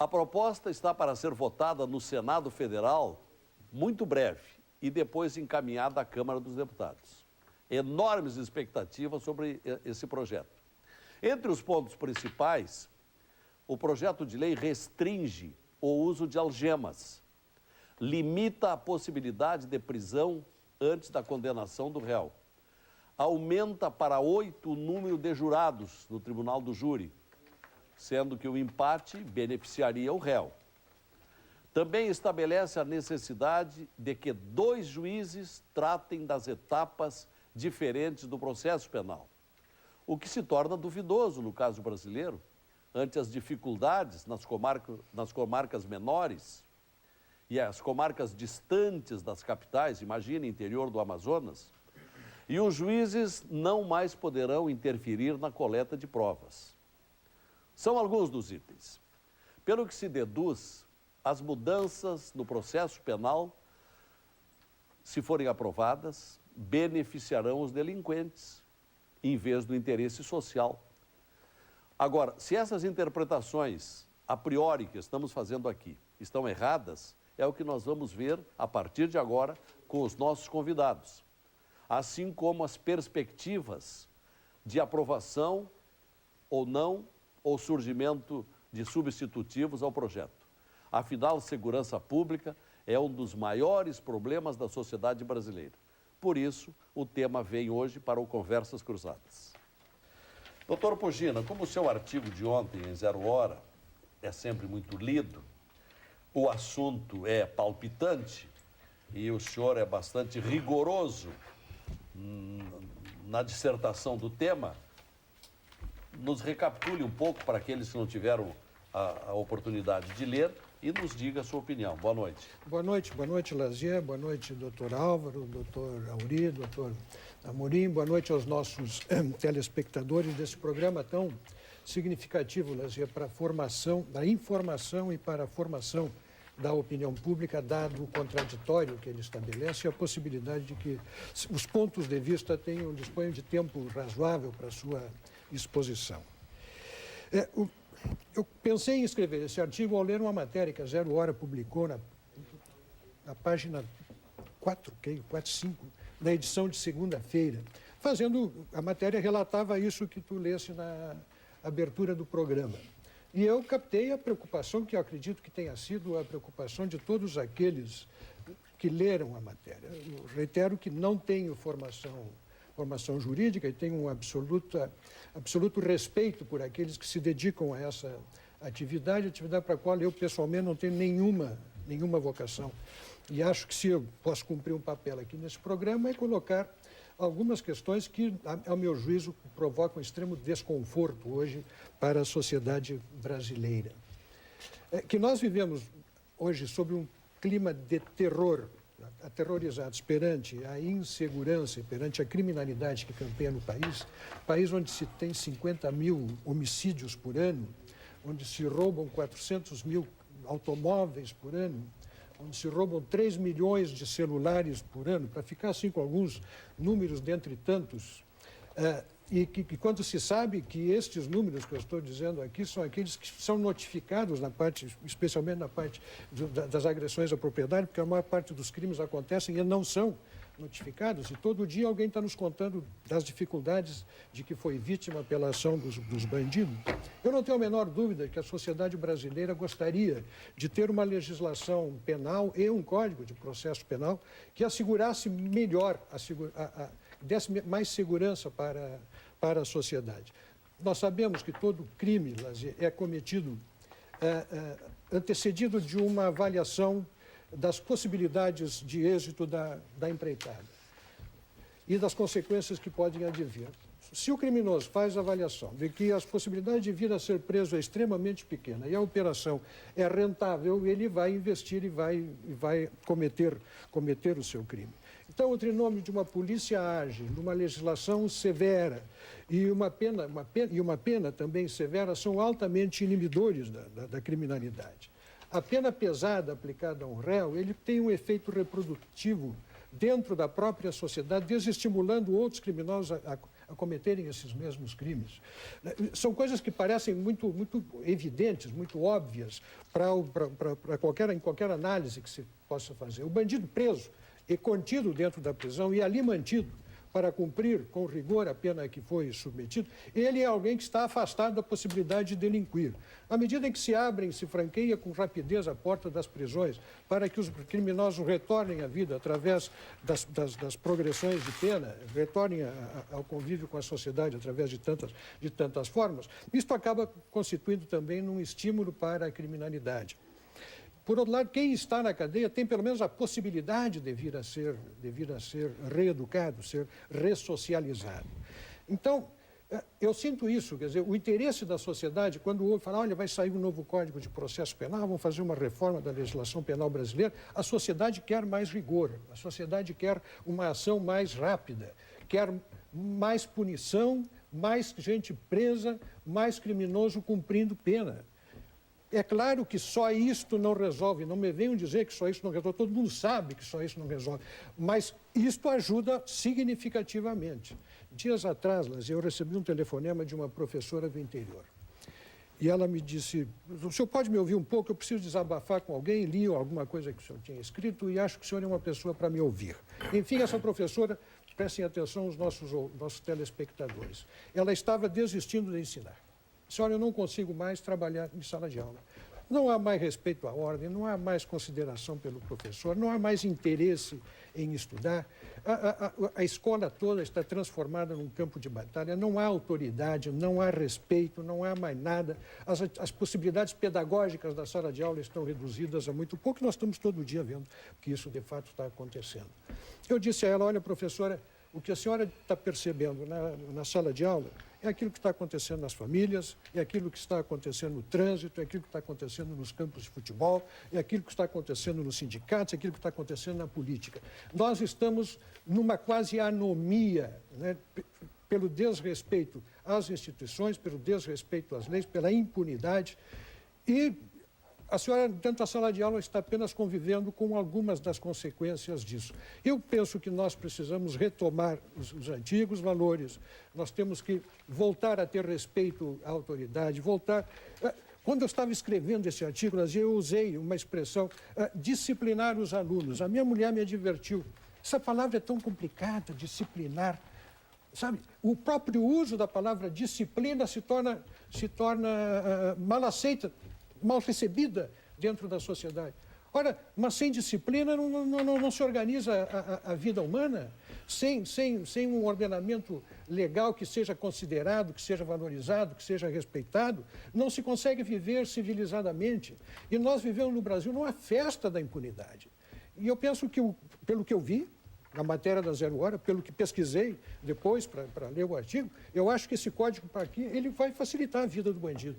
A proposta está para ser votada no Senado Federal muito breve e depois encaminhada à Câmara dos Deputados. Enormes expectativas sobre esse projeto. Entre os pontos principais, o projeto de lei restringe o uso de algemas, limita a possibilidade de prisão antes da condenação do réu, aumenta para 8 o número de jurados no tribunal do júri, sendo que o empate beneficiaria o réu. Também estabelece a necessidade de que 2 juízes tratem das etapas diferentes do processo penal, o que se torna duvidoso no caso brasileiro, ante as dificuldades nas comarcas menores e as comarcas distantes das capitais, imagine interior do Amazonas, e os juízes não mais poderão interferir na coleta de provas. São alguns dos itens. Pelo que se deduz, as mudanças no processo penal, se forem aprovadas, beneficiarão os delinquentes, em vez do interesse social. Agora, se essas interpretações, a priori, que estamos fazendo aqui, estão erradas, é o que nós vamos ver, a partir de agora, com os nossos convidados. Assim como as perspectivas de aprovação ou não, ou surgimento de substitutivos ao projeto. Afinal, segurança pública é um dos maiores problemas da sociedade brasileira. Por isso, o tema vem hoje para o Conversas Cruzadas. Doutor Pugina, como o seu artigo de ontem, em 0 Hora, é sempre muito lido, o assunto é palpitante e o senhor é bastante rigoroso na dissertação do tema, nos recapitule um pouco para aqueles que não tiveram a oportunidade de ler e nos diga a sua opinião. Boa noite. Boa noite, Lazier, boa noite, doutor Álvaro, doutor Auri, doutor Amorim, boa noite aos nossos telespectadores desse programa tão significativo, Lazier, para a formação da informação e para a formação da opinião pública, dado o contraditório que ele estabelece e a possibilidade de que os pontos de vista disponham de tempo razoável para a sua exposição. Eu pensei em escrever esse artigo ao ler uma matéria que a 0 Hora publicou na página 4, 5, da edição de segunda-feira, a matéria relatava isso que tu lesse na abertura do programa. E eu captei a preocupação, que eu acredito que tenha sido a preocupação de todos aqueles que leram a matéria. Eu reitero que não tenho formação jurídica e tenho um absoluto respeito por aqueles que se dedicam a essa atividade para a qual eu pessoalmente não tenho nenhuma vocação. E acho que se eu posso cumprir um papel aqui nesse programa é colocar algumas questões que, ao meu juízo, provocam extremo desconforto hoje para a sociedade brasileira. Que nós vivemos hoje sob um clima de terror, aterrorizados perante a insegurança e perante a criminalidade que campeia no país onde se tem 50 mil homicídios por ano, onde se roubam 400 mil automóveis por ano, onde se roubam 3 milhões de celulares por ano, para ficar assim com alguns números dentre tantos, e quando se sabe que estes números que eu estou dizendo aqui são aqueles que são notificados especialmente na parte das agressões à propriedade, porque a maior parte dos crimes acontecem e não são notificados, e todo dia alguém está nos contando das dificuldades de que foi vítima pela ação dos bandidos. Eu não tenho a menor dúvida que a sociedade brasileira gostaria de ter uma legislação penal e um código de processo penal que assegurasse melhor, desse mais segurança para a sociedade. Nós sabemos que todo crime, Lazier, é cometido antecedido de uma avaliação das possibilidades de êxito da empreitada e das consequências que podem advir. Se o criminoso faz a avaliação de que as possibilidades de vir a ser preso é extremamente pequena e a operação é rentável, ele vai investir e vai cometer o seu crime. Então, entre nome de uma polícia ágil, de uma legislação severa e uma pena também severa, são altamente inibidores da criminalidade. A pena pesada aplicada a um réu, ele tem um efeito reprodutivo dentro da própria sociedade, desestimulando outros criminosos a a cometerem esses mesmos crimes. São coisas que parecem muito evidentes, muito óbvias em qualquer análise que se possa fazer. O bandido preso e contido dentro da prisão e ali mantido para cumprir com rigor a pena que foi submetido, ele é alguém que está afastado da possibilidade de delinquir. À medida em que se abrem, se franqueia com rapidez a porta das prisões para que os criminosos retornem à vida através das progressões de pena, retornem ao convívio com a sociedade através de tantas formas, isto acaba constituindo também um estímulo para a criminalidade. Por outro lado, quem está na cadeia tem pelo menos a possibilidade de vir a ser reeducado, ser ressocializado. Então, eu sinto isso, quer dizer, o interesse da sociedade, quando ouve falar, olha, vai sair um novo Código de Processo Penal, vamos fazer uma reforma da legislação penal brasileira, a sociedade quer mais rigor, a sociedade quer uma ação mais rápida, quer mais punição, mais gente presa, mais criminoso cumprindo pena. É claro que só isto não resolve, não me venham dizer que só isso não resolve, todo mundo sabe que só isso não resolve, mas isto ajuda significativamente. Dias atrás, eu recebi um telefonema de uma professora do interior. E ela me disse, o senhor pode me ouvir um pouco? Eu preciso desabafar com alguém, li alguma coisa que o senhor tinha escrito e acho que o senhor é uma pessoa para me ouvir. Enfim, essa professora, prestem atenção os nossos telespectadores, ela estava desistindo de ensinar. Senhora, eu não consigo mais trabalhar em sala de aula. Não há mais respeito à ordem, não há mais consideração pelo professor, não há mais interesse em estudar. A escola toda está transformada num campo de batalha, não há autoridade, não há respeito, não há mais nada. As possibilidades pedagógicas da sala de aula estão reduzidas a muito pouco, nós estamos todo dia vendo que isso de fato está acontecendo. Eu disse a ela, olha, professora, o que a senhora está percebendo na sala de aula é aquilo que está acontecendo nas famílias, é aquilo que está acontecendo no trânsito, é aquilo que está acontecendo nos campos de futebol, é aquilo que está acontecendo nos sindicatos, é aquilo que está acontecendo na política. Nós estamos numa quase anomia, né, pelo desrespeito às instituições, pelo desrespeito às leis, pela impunidade. E a senhora, dentro da sala de aula, está apenas convivendo com algumas das consequências disso. Eu penso que nós precisamos retomar os antigos valores, nós temos que voltar a ter respeito à autoridade, voltar... Quando eu estava escrevendo esse artigo, eu usei uma expressão, disciplinar os alunos. A minha mulher me advertiu, essa palavra é tão complicada, disciplinar. Sabe, o próprio uso da palavra disciplina se torna mal aceita, mal recebida dentro da sociedade. Ora, mas sem disciplina não se organiza a vida humana, sem um ordenamento legal que seja considerado, que seja valorizado, que seja respeitado, não se consegue viver civilizadamente. E nós vivemos no Brasil numa festa da impunidade. E eu penso que, pelo que eu vi, na matéria da Zero Hora, pelo que pesquisei depois para ler o artigo, eu acho que esse código para aqui, ele vai facilitar a vida do bandido.